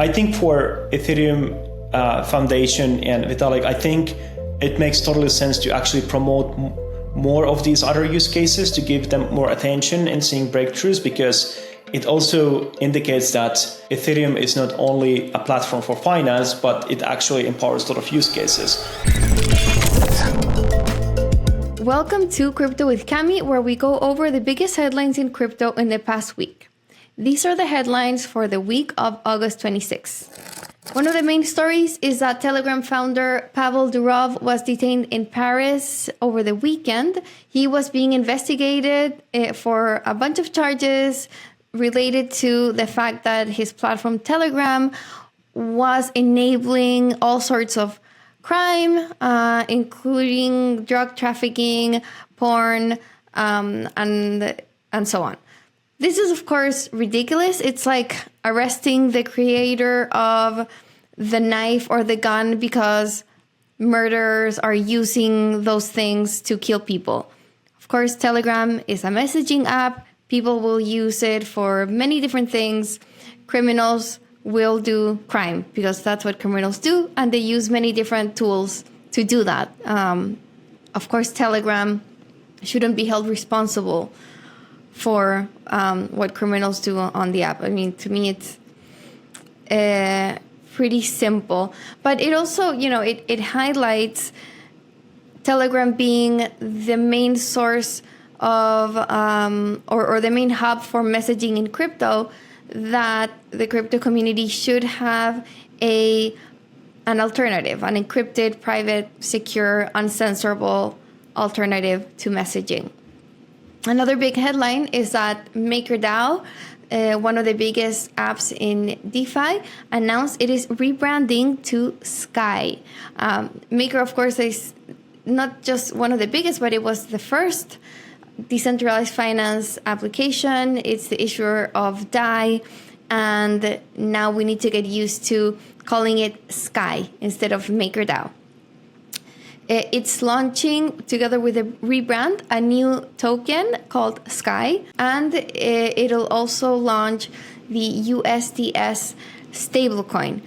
I think for Ethereum Foundation and Vitalik, I think it makes totally sense to actually promote more of these other use cases, to give them more attention and seeing breakthroughs, because it also indicates that Ethereum is not only a platform for finance, but it actually empowers a lot of use cases. Welcome to Crypto with Cami, where we go over the biggest headlines in crypto in the past week. These are the headlines for the week of August 26. One of the main stories is that Telegram founder Pavel Durov was detained in Paris over the weekend. He was being investigated for a bunch of charges related to the fact that his platform Telegram was enabling all sorts of crime, including drug trafficking, porn, and so on. This is, of course, ridiculous. It's like arresting the creator of the knife or the gun because murderers are using those things to kill people. Of course, Telegram is a messaging app. People will use it for many different things. Criminals will do crime because that's what criminals do, and they use many different tools to do that. Of course, Telegram shouldn't be held responsible for what criminals do on the app. I mean, to me, it's pretty simple. But it also, it highlights Telegram being the main source of, or the main hub for messaging in crypto, that the crypto community should have an alternative, an encrypted, private, secure, uncensorable alternative to messaging. Another big headline is that MakerDAO, one of the biggest apps in DeFi, announced it is rebranding to Sky. Maker, of course, is not just one of the biggest, but it was the first decentralized finance application. It's the issuer of DAI, and now we need to get used to calling it Sky instead of MakerDAO. It's launching, together with a rebrand, a new token called Sky, and it'll also launch the USDS stablecoin.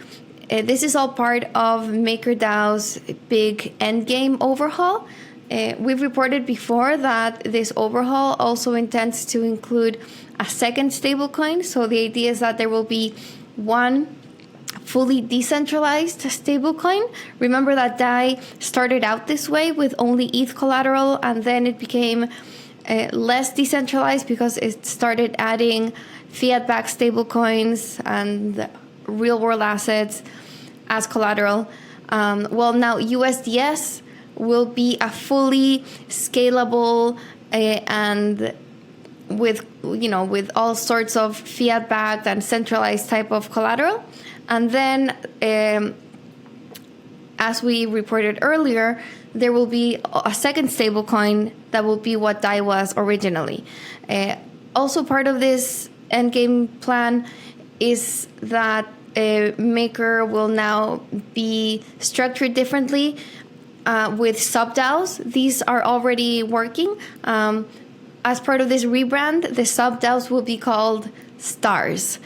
This is all part of MakerDAO's big endgame overhaul. We've reported before that this overhaul also intends to include a second stablecoin. So the idea is that there will be one fully decentralized stablecoin. Remember that DAI started out this way with only ETH collateral, and then it became less decentralized because it started adding fiat-backed stablecoins and real-world assets as collateral. Well, now USDS will be a fully scalable and with all sorts of fiat-backed and centralized type of collateral. And then, as we reported earlier, there will be a second stablecoin that will be what DAI was originally. Also part of this endgame plan is that Maker will now be structured differently with sub-DAOs. These are already working. As part of this rebrand, the sub-DAOs will be called stars.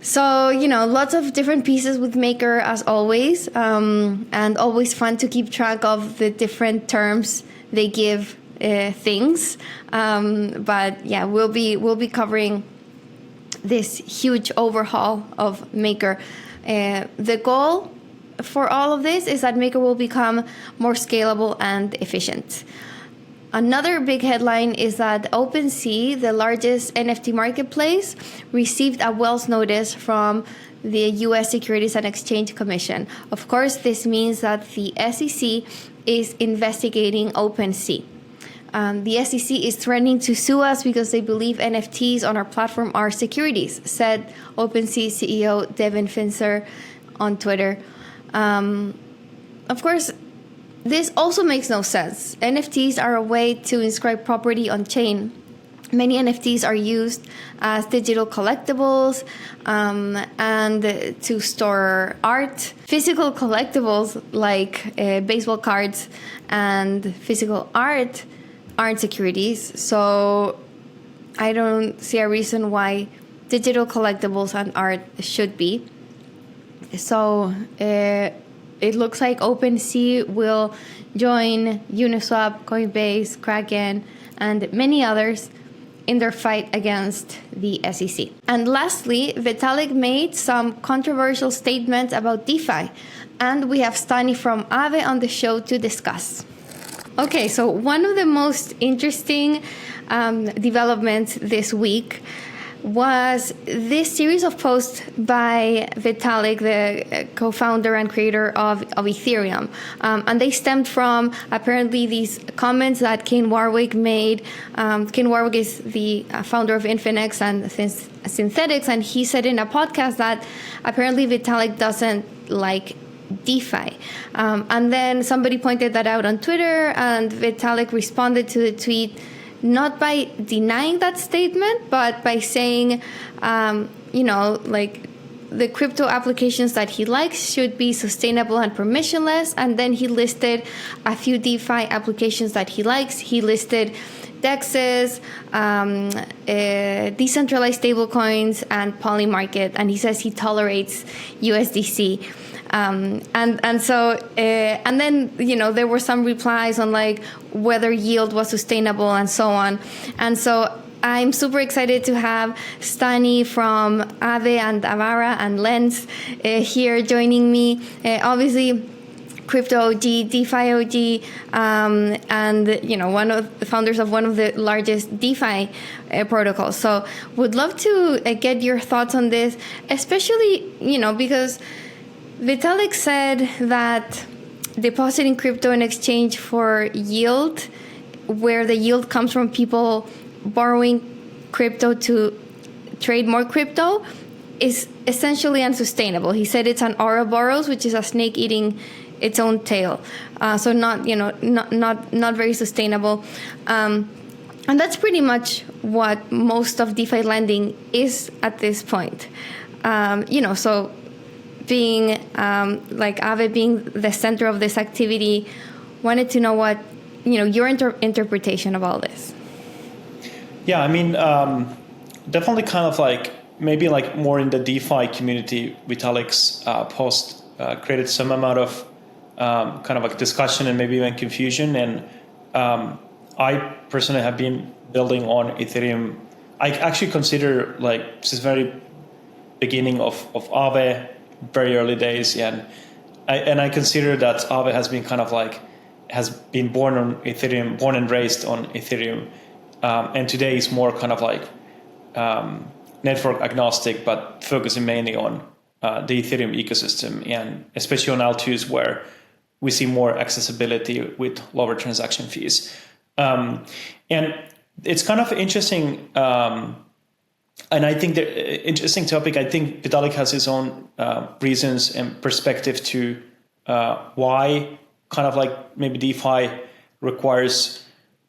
So, lots of different pieces with Maker as always, and always fun to keep track of the different terms they give things. But yeah, we'll be covering this huge overhaul of Maker. The goal for all of this is that Maker will become more scalable and efficient. Another big headline is that OpenSea, the largest NFT marketplace, received a Wells notice from the U.S. Securities and Exchange Commission. Of course, this means that the SEC is investigating OpenSea. The SEC is threatening to sue us because they believe NFTs on our platform are securities, said OpenSea CEO Devin Finzer on Twitter. Of course, this also makes no sense. NFTs are a way to inscribe property on chain. Many NFTs are used as digital collectibles and to store art. Physical collectibles like baseball cards and physical art aren't securities. So I don't see a reason why digital collectibles and art should be. So it looks like OpenSea will join Uniswap, Coinbase, Kraken, and many others in their fight against the SEC. And lastly, Vitalik made some controversial statements about DeFi, and we have Stani from Aave on the show to discuss. Okay, so one of the most interesting developments this week was this series of posts by Vitalik, the co-founder and creator of Ethereum. And they stemmed from apparently these comments that Ken Warwick made. Ken Warwick is the founder of Infinex and Synthetics, and he said in a podcast that apparently Vitalik doesn't like DeFi. And then somebody pointed that out on Twitter, and Vitalik responded to the tweet not by denying that statement, but by saying, like the crypto applications that he likes should be sustainable and permissionless. And then he listed a few DeFi applications that he likes. He listed DEXs, decentralized stablecoins, and Polymarket. And he says he tolerates USDC. And then, there were some replies on like whether yield was sustainable and so on. And so I'm super excited to have Stani from Aave and Avara and Lens here joining me. Obviously, Crypto OG, DeFi OG, and one of the founders of one of the largest DeFi protocols. So would love to get your thoughts on this, especially, because Vitalik said that depositing crypto in exchange for yield, where the yield comes from people borrowing crypto to trade more crypto, is essentially unsustainable. He said it's an Ouroboros, which is a snake eating its own tail. So not very sustainable. And that's pretty much what most of DeFi lending is at this point. So being like Aave being the center of this activity, wanted to know what your interpretation of all this. Yeah, I mean, definitely kind of like maybe like more in the DeFi community, Vitalik's post created some amount of kind of like discussion and maybe even confusion. And I personally have been building on Ethereum. I actually consider like since very beginning of Aave, very early days, and I consider that Aave has been kind of like has been born on Ethereum, born and raised on Ethereum, and today is more kind of like network agnostic, but focusing mainly on the Ethereum ecosystem, and especially on L2s where we see more accessibility with lower transaction fees, and it's kind of interesting. And I think the interesting topic, I think Vitalik has his own reasons and perspective to why kind of like maybe DeFi requires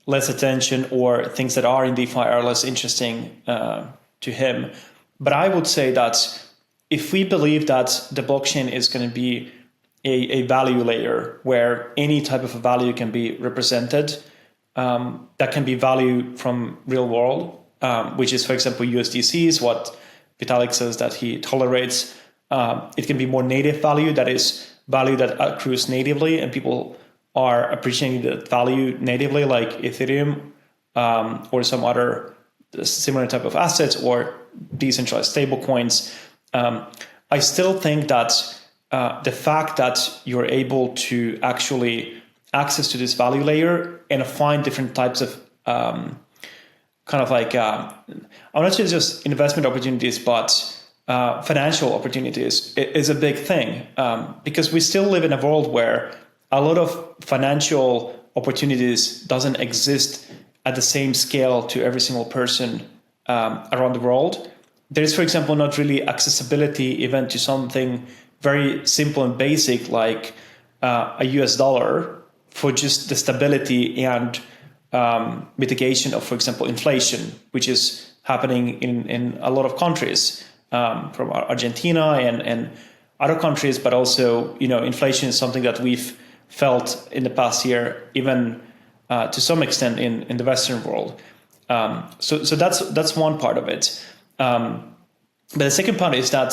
less attention, or things that are in DeFi are less interesting to him. But I would say that if we believe that the blockchain is going to be a value layer where any type of a value can be represented, that can be value from real world, which is, for example, USDC is what Vitalik says that he tolerates. It can be more native value, that is value that accrues natively, and people are appreciating that value natively, like Ethereum or some other similar type of assets or decentralized stablecoins. I still think that the fact that you're able to actually access to this value layer and find different types of kind of like, I'm not sure just investment opportunities, but financial opportunities is a big thing, because we still live in a world where a lot of financial opportunities doesn't exist at the same scale to every single person around the world. There is, for example, not really accessibility even to something very simple and basic like a US dollar for just the stability and mitigation of, for example, inflation, which is happening in a lot of countries, from Argentina and other countries, but also, inflation is something that we've felt in the past year, even to some extent in the Western world. So that's one part of it. But the second part is that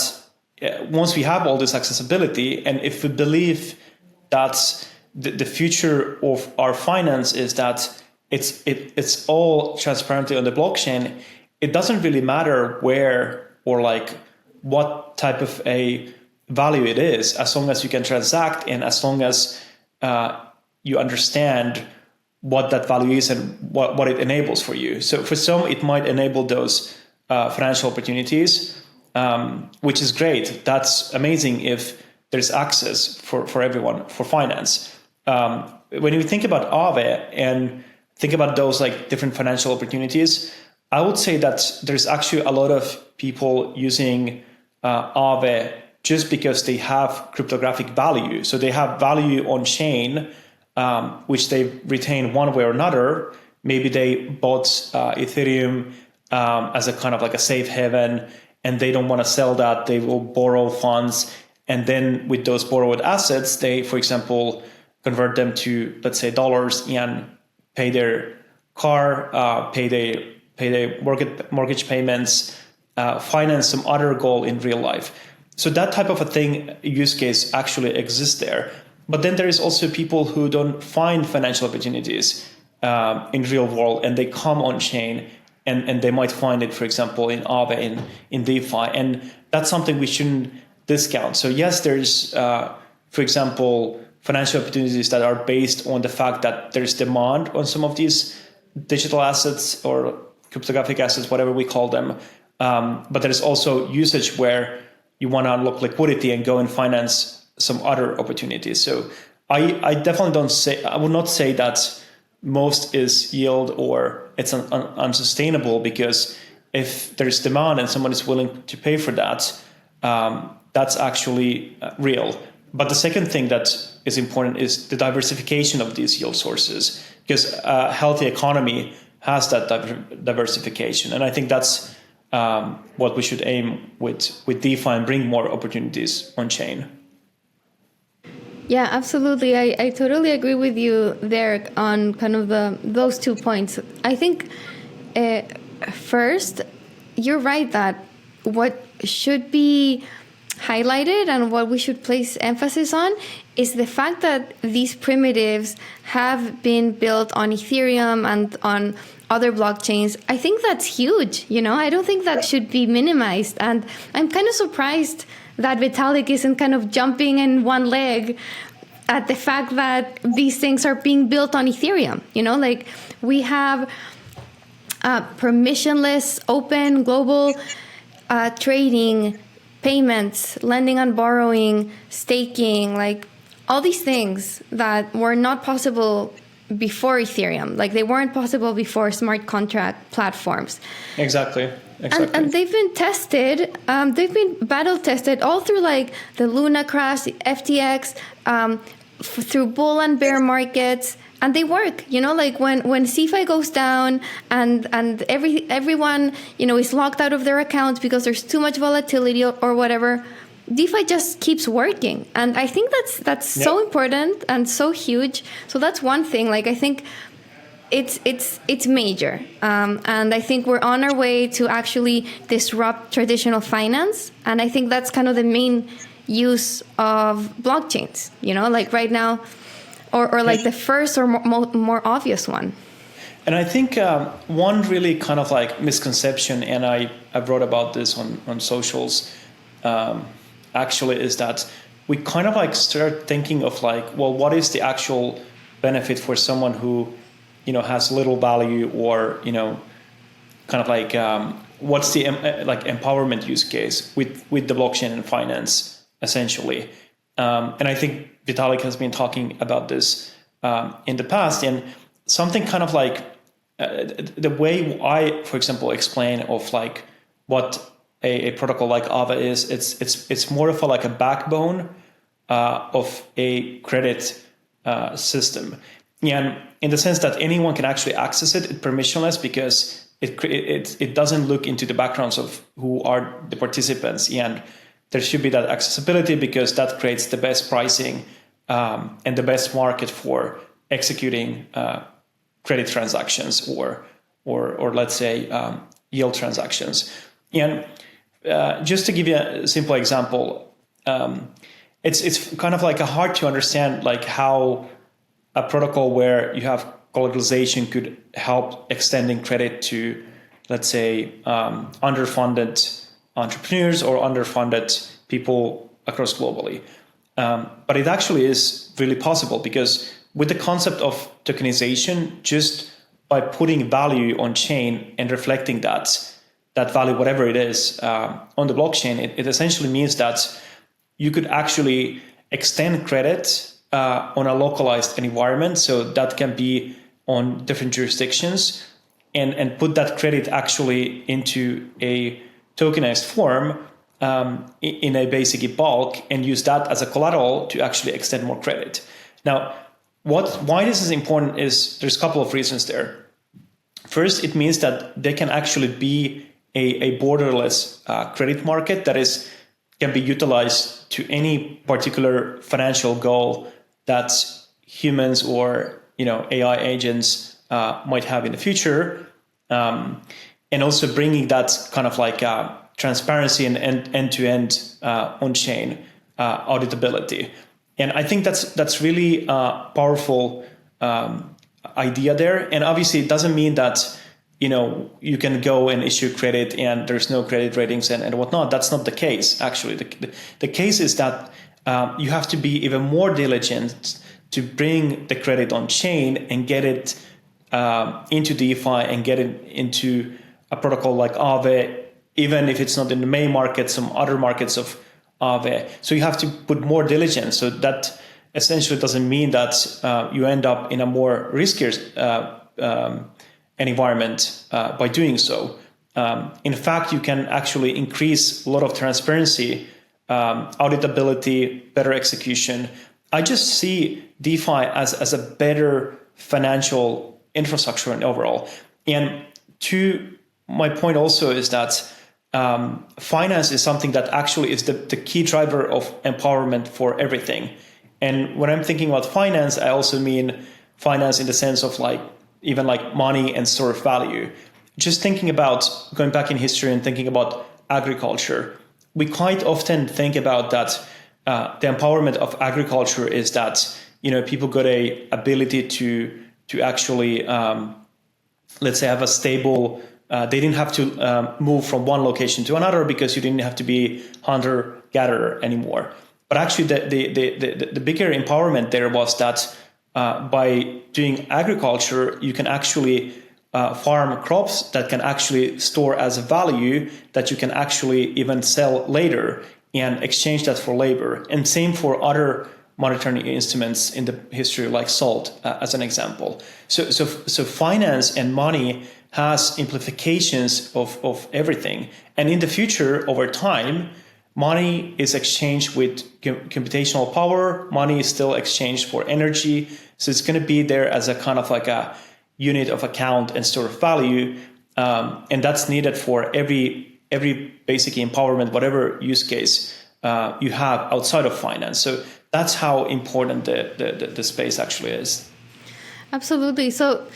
once we have all this accessibility, and if we believe that the future of our finance is that it's all transparently on the blockchain, it doesn't really matter where or like what type of a value it is, as long as you can transact and as long as you understand what that value is and what it enables for you. So for some, it might enable those financial opportunities, which is great. That's amazing if there's access for everyone for finance. When you think about Aave and think about those like different financial opportunities, I would say that there's actually a lot of people using Aave just because they have cryptographic value. So they have value on chain, which they retain one way or another. Maybe they bought Ethereum as a kind of like a safe haven, and they don't want to sell that. They will borrow funds. And then with those borrowed assets, they, for example, convert them to, let's say, dollars and pay their car, pay their mortgage payments, finance some other goal in real life. So that type of a thing, use case actually exists there. But then there is also people who don't find financial opportunities in real world, and they come on chain and they might find it, for example, in Aave, in DeFi. And that's something we shouldn't discount. So yes, there's, for example, financial opportunities that are based on the fact that there's demand on some of these digital assets or cryptographic assets, whatever we call them. But there's also usage where you want to unlock liquidity and go and finance some other opportunities. So I definitely I would not say that most is yield or it's unsustainable, because if there's demand and someone is willing to pay for that, that's actually real. But the second thing that is important is the diversification of these yield sources, because a healthy economy has that diversification. And I think that's what we should aim with DeFi and bring more opportunities on chain. Yeah, absolutely. I totally agree with you there on kind of those 2 points. I think first, you're right that what should be highlighted and what we should place emphasis on is the fact that these primitives have been built on Ethereum and on other blockchains. I think that's huge. I don't think that should be minimized. And I'm kind of surprised that Vitalik isn't kind of jumping in one leg at the fact that these things are being built on Ethereum. Like we have permissionless, open, global trading, payments, lending and borrowing, staking, like all these things that were not possible before Ethereum. Like they weren't possible before smart contract platforms. Exactly. And they've been tested, they've been battle tested all through like the Luna crash, the FTX, through bull and bear markets, and they work. Like when CeFi goes down and everyone is locked out of their accounts because there's too much volatility or whatever, DeFi just keeps working. And I think that's so important and so huge. So that's one thing. Like I think it's major, and I think we're on our way to actually disrupt traditional finance. And I think that's kind of the main use of blockchains. Like right now, or like the first or more obvious one. And I think one really kind of like misconception, and I wrote about this on socials, actually, is that we kind of like start thinking of like, well, what is the actual benefit for someone who has little value, or kind of like what's the like empowerment use case with the blockchain and finance, essentially. And I think Vitalik has been talking about this in the past, and something kind of like the way I, for example, explain of like what a protocol like Aave is, it's more of a backbone of a credit system. And in the sense that anyone can actually access it, it's permissionless, because it doesn't look into the backgrounds of who are the participants. And there should be that accessibility, because that creates the best pricing and the best market for executing credit transactions or let's say yield transactions. And just to give you a simple example, it's kind of like hard to understand like how a protocol where you have collateralization could help extending credit to, let's say, underfunded entrepreneurs or underfunded people across globally. But it actually is really possible, because with the concept of tokenization, just by putting value on chain and reflecting that value, whatever it is, on the blockchain, it essentially means that you could actually extend credit on a localized environment. So that can be on different jurisdictions, and put that credit actually into a tokenized form in a basic bulk, and use that as a collateral to actually extend more credit. Now, why this is important is there's a couple of reasons there. First, it means that there can actually be a borderless credit market that can be utilized to any particular financial goal that humans or AI agents might have in the future, and also bringing that kind of like transparency and end-to-end on-chain auditability. And I think that's really a powerful idea there. And obviously, it doesn't mean that you can go and issue credit and there's no credit ratings and whatnot. That's not the case. Actually, the case is that you have to be even more diligent to bring the credit on chain and get it into DeFi and get it into a protocol like Aave, even if it's not in the main market, some other markets of Aave. So you have to put more diligence. So that essentially doesn't mean that you end up in a more riskier environment by doing so. In fact, you can actually increase a lot of transparency, auditability, better execution. I just see DeFi as a better financial infrastructure and overall. And to my point also is that finance is something that actually is the key driver of empowerment for everything. And when I'm thinking about finance, I also mean finance in the sense of even money and store of value. Just thinking about going back in history and thinking about agriculture, we quite often think about that the empowerment of agriculture is that people got a ability to actually let's say have a stable. They didn't have to move from one location to another because you didn't have to be hunter-gatherer anymore. But actually, the bigger empowerment there was that by doing agriculture, you can actually farm crops that can actually store as a value that you can actually even sell later and exchange that for labor. And same for other monetary instruments in the history, like salt, as an example. So finance and money has implications of everything. And in the future, over time, money is exchanged with computational power. Money is still exchanged for energy. So it's going to be there as a kind of like a unit of account and store of value. And that's needed for every basic empowerment, whatever use case you have outside of finance. So that's how important the space actually is. Absolutely. So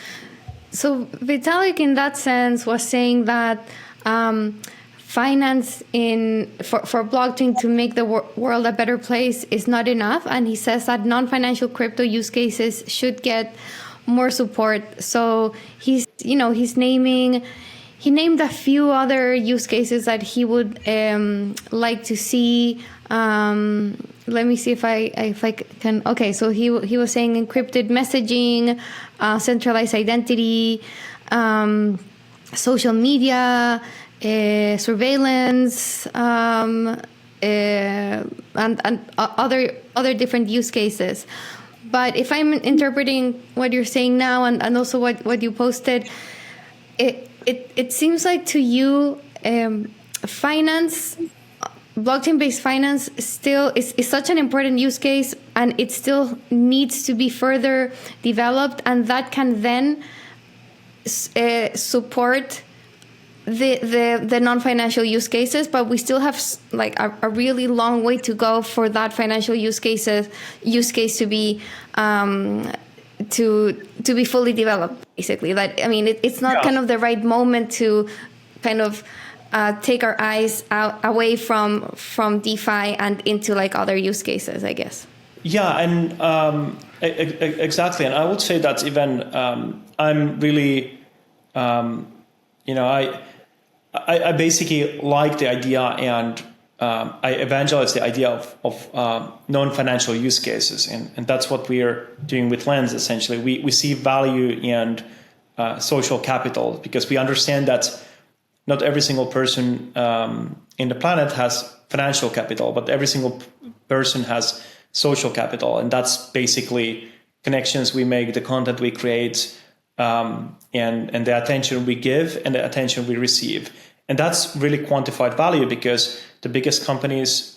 Vitalik, in that sense, was saying that finance for blockchain to make the world a better place is not enough, and he says that non-financial crypto use cases should get more support. So he named a few other use cases that he would like to see. Let me see if I can. Okay, so he was saying encrypted messaging, centralized identity, social media, surveillance, and other different use cases. But if I'm interpreting what you're saying now and also what you posted, it seems like to you finance, blockchain-based finance still is such an important use case, and it still needs to be further developed, and that can then support the non-financial use cases, but we still have like a really long way to go for that financial use case to be to be fully developed. Basically, that it's not kind of the right moment to kind of take our eyes away from DeFi and into like other use cases, I guess. Yeah, and exactly. And I would say that even I'm really, I basically like the idea, and I evangelize the idea of non-financial use cases, and that's what we are doing with Lens. Essentially, we see value in social capital, because we understand that not every single person in the planet has financial capital, but every single person has social capital, and that's basically connections we make, the content we create, and the attention we give and the attention we receive. And that's really quantified value, because the biggest companies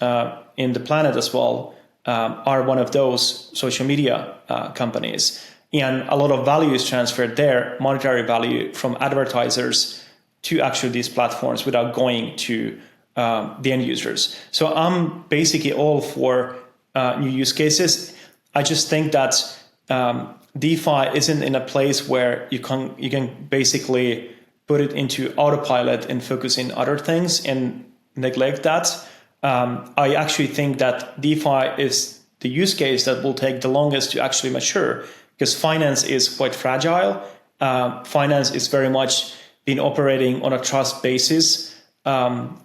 in the planet as well are one of those social media companies. And a lot of value is transferred there, monetary value from advertisers to actually these platforms without going to the end users. So I'm basically all for new use cases. I just think that DeFi isn't in a place where you can basically put it into autopilot and focus in other things and neglect that. I actually think that DeFi is the use case that will take the longest to actually mature, because finance is quite fragile. Finance is very much been operating on a trust basis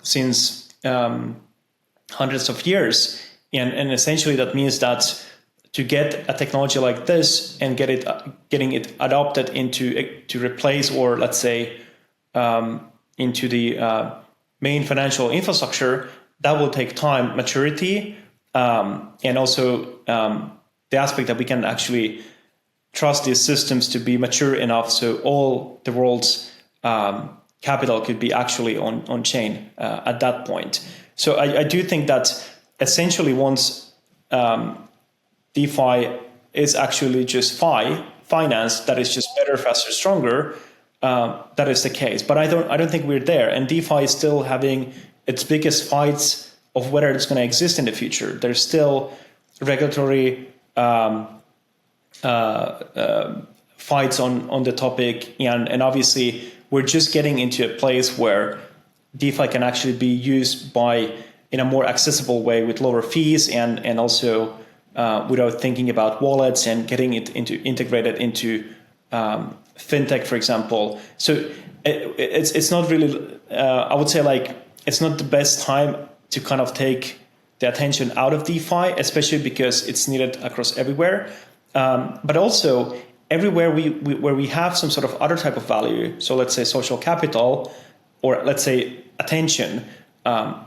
since hundreds of years. And essentially that means that to get a technology like this and getting it adopted to replace, or let's say into the main financial infrastructure, that will take time, maturity, and also the aspect that we can actually trust these systems to be mature enough so all the world's capital could be actually on chain at that point. So I do think that essentially once DeFi is actually just finance that is just better, faster, stronger, that is the case. But I don't think we're there. And DeFi is still having its biggest fights of whether it's going to exist in the future. There's still regulatory fights on the topic, and obviously we're just getting into a place where DeFi can actually be used in a more accessible way with lower fees, and also without thinking about wallets and getting it integrated into fintech, for example. So it's not really, I would say, like, it's not the best time to kind of take the attention out of DeFi, especially because it's needed across everywhere. But also everywhere where we have some sort of other type of value, so let's say social capital, or let's say attention,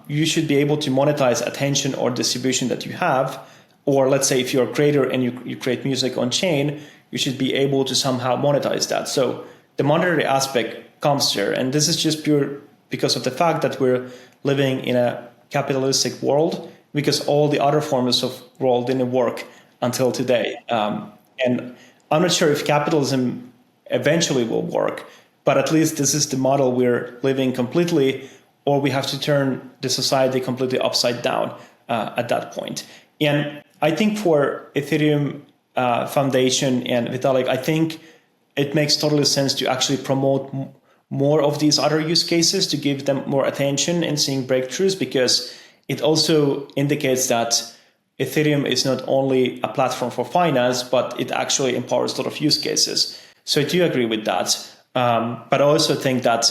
you should be able to monetize attention or distribution that you have. Or let's say if you're a creator and you create music on chain, you should be able to somehow monetize that. So the monetary aspect comes there. And this is just pure because of the fact that we're living in a capitalistic world, because all the other forms of world didn't work until today. And I'm not sure if capitalism eventually will work, but at least this is the model we're living completely, or we have to turn the society completely upside down at that point. And I think for Ethereum Foundation and Vitalik, I think it makes total sense to actually promote more of these other use cases, to give them more attention and seeing breakthroughs, because it also indicates that Ethereum is not only a platform for finance, but it actually empowers a lot of use cases. So I do agree with that. But I also think that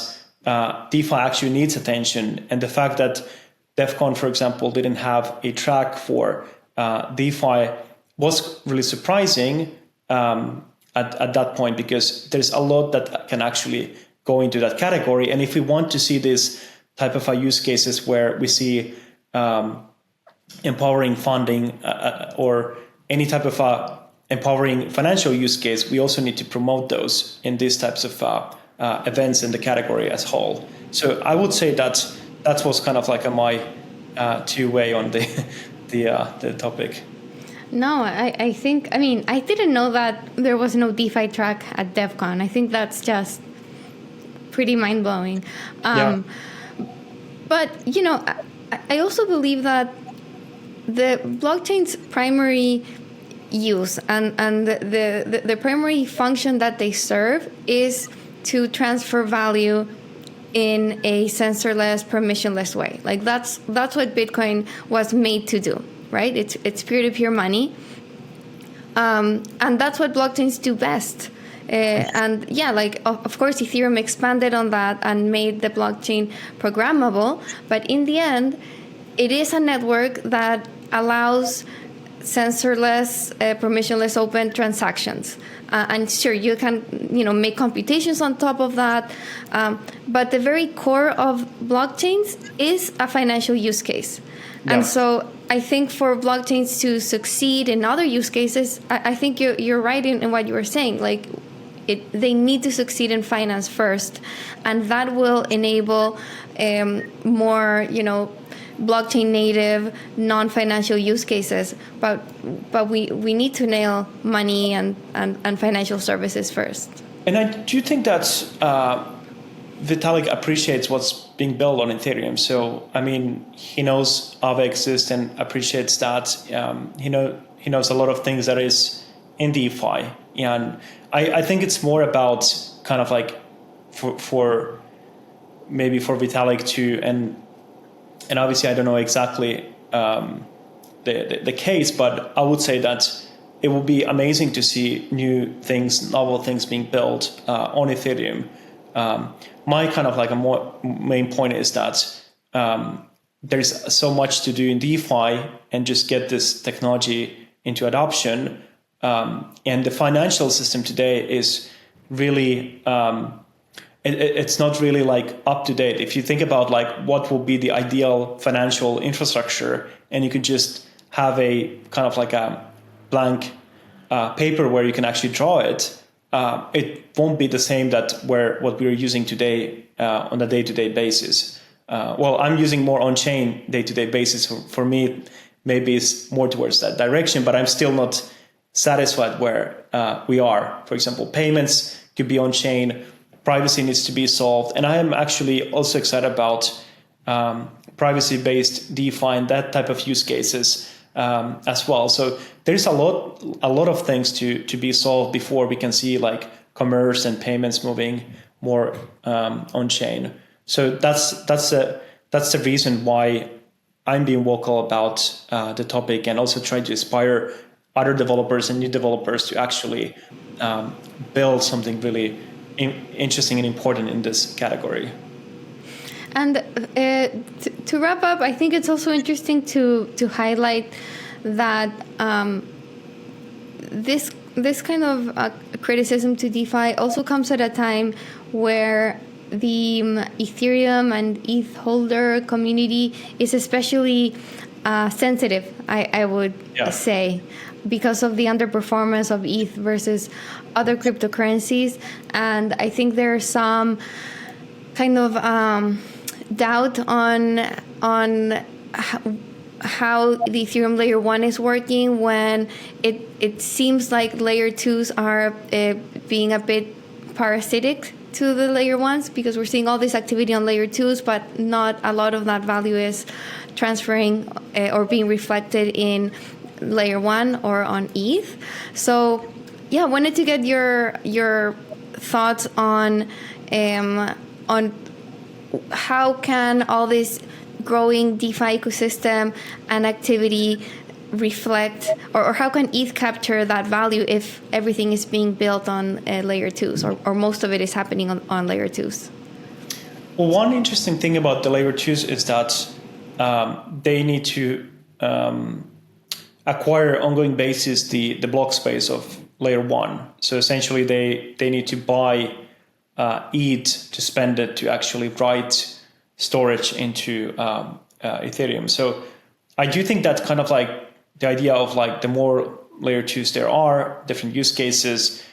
DeFi actually needs attention. And the fact that DEF CON, for example, didn't have a track for DeFi was really surprising at that point, because there's a lot that can actually go into that category. And if we want to see this type of use cases where we see empowering funding or any type of empowering financial use case, we also need to promote those in these types of events in the category as whole. So I would say that was kind of like my two-way on the topic. No, I think, I mean, I didn't know that there was no DeFi track at DEF CON. I think that's just pretty mind-blowing. Yeah. But, you know, I also believe that the blockchain's primary use and the primary function that they serve is to transfer value in a censorless, permissionless way. Like that's what Bitcoin was made to do, right? It's peer-to-peer money, and that's what blockchains do best. And yeah, like of course, Ethereum expanded on that and made the blockchain programmable. But in the end, it is a network that allows censorless, permissionless, open transactions. And sure, you can, make computations on top of that. But the very core of blockchains is a financial use case. Yeah. And so I think for blockchains to succeed in other use cases, I think you're right in what you were saying. Like, they need to succeed in finance first, and that will enable more, blockchain native, non-financial use cases. But we need to nail money and financial services first. And I do think that Vitalik appreciates what's being built on Ethereum. So, I mean, he knows Aave exists and appreciates that. He knows a lot of things that is in DeFi. And I think it's more about kind of like for Vitalik to, and obviously I don't know exactly the case, but I would say that it would be amazing to see new things, novel things being built on Ethereum. My kind of like main point is that there's so much to do in DeFi and just get this technology into adoption. And the financial system today is really, it's not really like up to date. If you think about like what will be the ideal financial infrastructure, and you could just have a kind of like a blank paper where you can actually draw it, it won't be the same what we're using today on a day-to-day basis. Well, I'm using more on-chain day-to-day basis. For me, maybe it's more towards that direction, but I'm still not satisfied where we are. For example, payments could be on chain, privacy needs to be solved. And I am actually also excited about privacy-based DeFi and that type of use cases as well. So there's a lot of things to be solved before we can see like commerce and payments moving more on chain. So that's the reason why I'm being vocal about the topic, and also trying to inspire other developers and new developers to actually build something really interesting and important in this category. And to wrap up, I think it's also interesting to highlight that this kind of criticism to DeFi also comes at a time where the Ethereum and ETH holder community is especially sensitive, I would say, because of the underperformance of ETH versus other cryptocurrencies. And I think there's some kind of doubt on how the Ethereum layer 1 is working, when it seems like layer 2s are being a bit parasitic to the layer 1s, because we're seeing all this activity on layer 2s, but not a lot of that value is transferring or being reflected in layer 1 or on ETH. So yeah, I wanted to get your thoughts on how can all this growing DeFi ecosystem and activity reflect, or how can ETH capture that value if everything is being built on layer 2s, or most of it is happening on layer 2s? Well, one interesting thing about the layer 2s is that they need to acquire ongoing basis the block space of layer 1. So essentially they need to buy ETH to spend it to actually write storage into Ethereum. So I do think that kind of like the idea of like the more layer 2s there are, different use cases,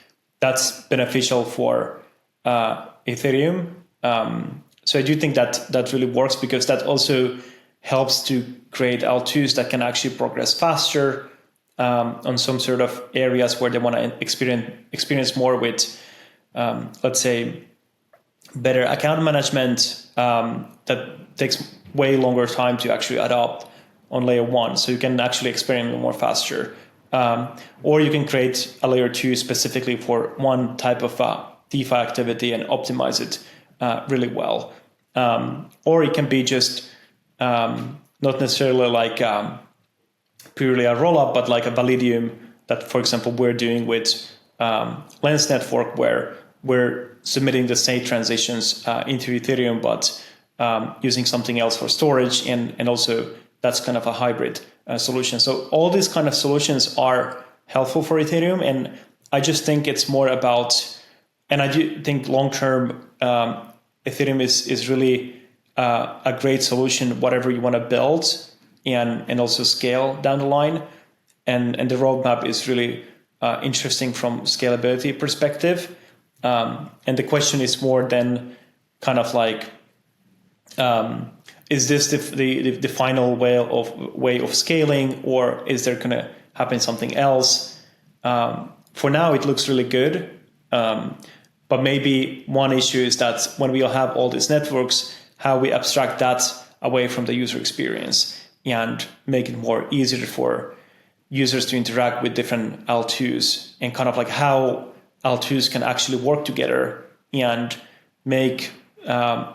that's beneficial for Ethereum. So I do think that really works, because that also helps to create L2s that can actually progress faster on some sort of areas where they want to experience more with, let's say, better account management that takes way longer time to actually adopt on layer 1. So you can actually experiment more faster. Or you can create a layer 2 specifically for one type of DeFi activity and optimize it really well. or it can be just not necessarily like purely a rollup, but like a Validium that, for example, we're doing with Lens Network, where we're submitting the state transitions into Ethereum, but using something else for storage, and also that's kind of a hybrid solution. So all these kind of solutions are helpful for Ethereum, and I just think it's more about, and I do think long-term Ethereum is really a great solution, whatever you want to build and also scale down the line. And the roadmap is really interesting from scalability perspective. And the question is more than kind of like, is this the final way of scaling, or is there going to happen something else? For now, it looks really good. But maybe one issue is that when we have all these networks, how we abstract that away from the user experience and make it more easier for users to interact with different L2s, and kind of like how L2s can actually work together and make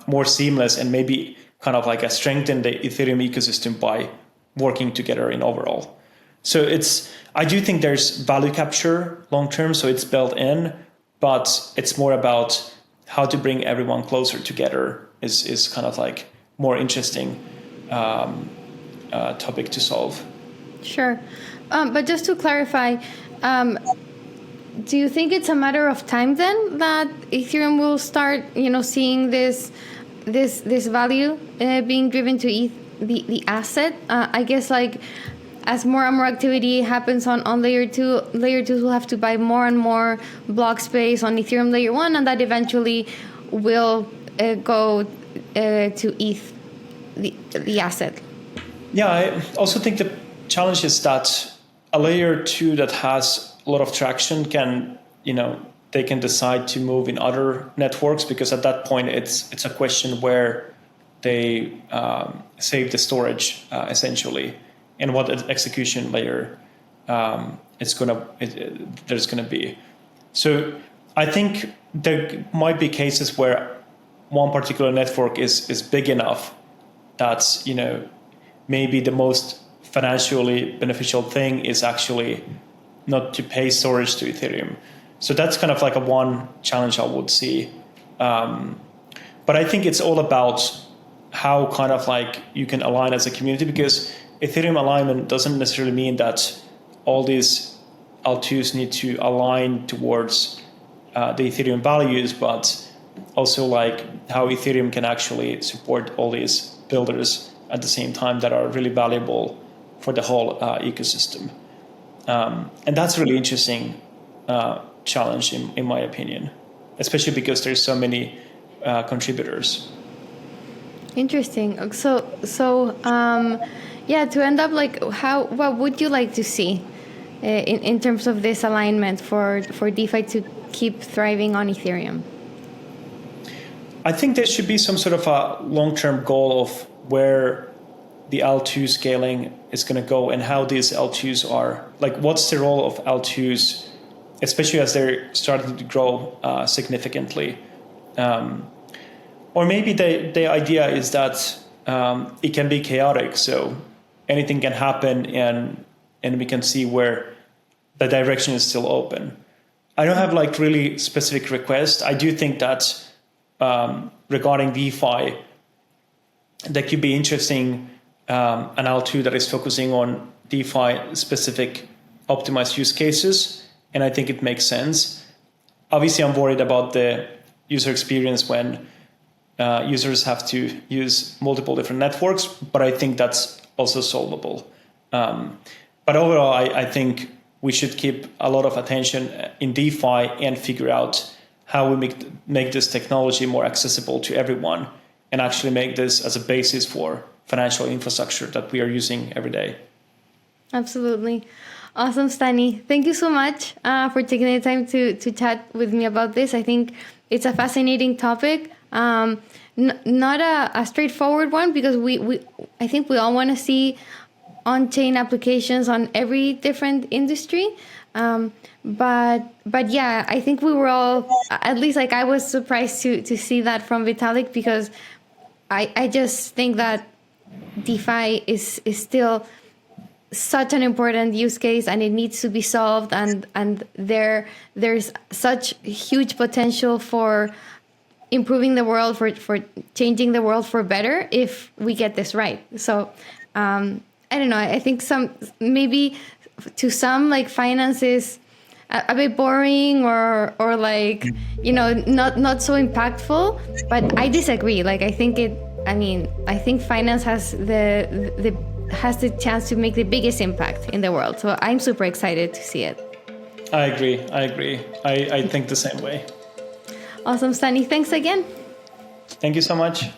more seamless, and maybe kind of like strengthen the Ethereum ecosystem by working together in overall. So I do think there's value capture long term, so it's built in, but it's more about how to bring everyone closer together is kind of like more interesting topic to solve. Sure. But just to clarify, do you think it's a matter of time then that Ethereum will start, seeing this value being driven to the asset? I guess like as more and more activity happens on layer 2, layer 2s will have to buy more and more block space on Ethereum layer 1, and that eventually will go to ETH, the asset. Yeah, I also think the challenge is that a layer 2 that has a lot of traction can, they can decide to move in other networks, because at that point it's a question where they save the storage essentially, and what execution layer there's gonna be. So I think there might be cases where one particular network is big enough that maybe the most financially beneficial thing is actually not to pay storage to Ethereum. So that's kind of like a one challenge I would see. But I think it's all about how kind of like you can align as a community, because Ethereum alignment doesn't necessarily mean that all these L2s need to align towards the Ethereum values, but also like how Ethereum can actually support all these builders at the same time that are really valuable for the whole ecosystem. And that's a really interesting challenge in my opinion, especially because there's so many contributors. Interesting. So to end up, like, what would you like to see in terms of this alignment for DeFi to keep thriving on Ethereum? I think there should be some sort of a long-term goal of where the L2 scaling is going to go, and how these L2s are, like, what's the role of L2s, especially as they're starting to grow significantly. Or maybe the idea is that it can be chaotic, so anything can happen, and we can see where the direction is still open. I don't have like really specific requests. I do think that regarding DeFi, that could be interesting, an L2 that is focusing on DeFi specific optimized use cases, and I think it makes sense. Obviously, I'm worried about the user experience when users have to use multiple different networks, but I think that's also solvable. But overall, I think we should keep a lot of attention in DeFi and figure out how we make this technology more accessible to everyone, and actually make this as a basis for financial infrastructure that we are using every day. Absolutely. Awesome, Stani. Thank you so much for taking the time to chat with me about this. I think it's a fascinating topic. Not a straightforward one, because I think we all want to see on-chain applications on every different industry. But yeah, I think we were all, at least like I was surprised to see that from Vitalik, because I just think that DeFi is still such an important use case, and it needs to be solved, and there's such huge potential for improving the world, for changing the world for better if we get this right. So I don't know, I think maybe to some, like, finance is a bit boring or like, not so impactful, but I disagree. Like, I think finance has the chance to make the biggest impact in the world. So I'm super excited to see it. I agree. I think the same way. Awesome, Stani. Thanks again. Thank you so much.